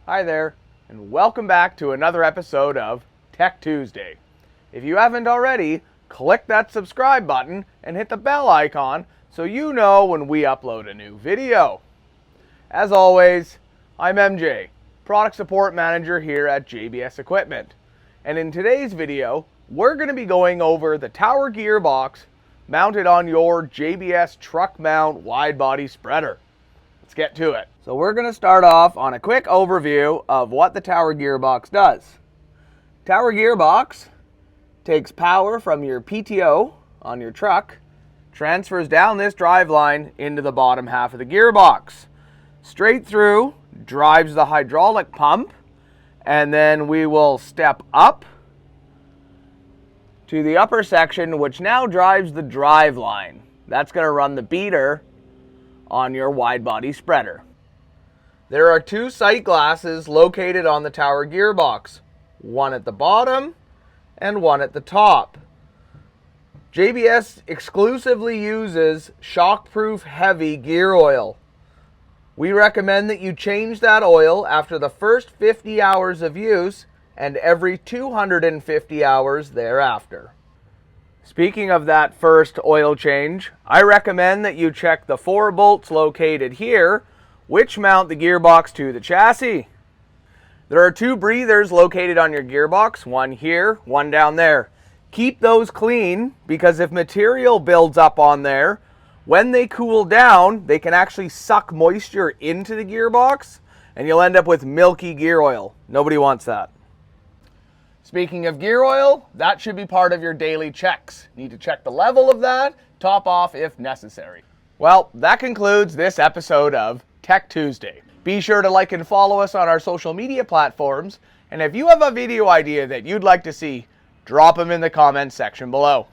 Hi there, and welcome back to another episode of Tech Tuesday. If you haven't already, click that subscribe button and hit the bell icon so you know when we upload a new video. As always, I'm MJ, Product Support Manager here at JBS Equipment. And in today's video, we're going to be going over the Tower Gearbox mounted on your JBS truck mount wide body spreader. Let's get to it. So we're going to start off on a quick overview of what the Tower Gearbox does. Tower Gearbox takes power from your PTO on your truck, transfers down this drive line into the bottom half of the gearbox. Straight through, drives the hydraulic pump, and then we will step up to the upper section, which now drives the drive line. That's going to run the beater on your wide body spreader. There are two sight glasses located on the Tower Gearbox, one at the bottom and one at the top. JBS exclusively uses shockproof heavy gear oil. We recommend that you change that oil after the first 50 hours of use and every 250 hours thereafter. Speaking of that first oil change, I recommend that you check the 4 bolts located here, which mount the gearbox to the chassis. There are 2 breathers located on your gearbox, one here, one down there. Keep those clean because if material builds up on there, when they cool down, they can actually suck moisture into the gearbox and you'll end up with milky gear oil. Nobody wants that. Speaking of gear oil, that should be part of your daily checks. Need to check the level of that, top off if necessary. Well, that concludes this episode of Tech Tuesday. Be sure to like and follow us on our social media platforms, and if you have a video idea that you'd like to see, drop them in the comments section below.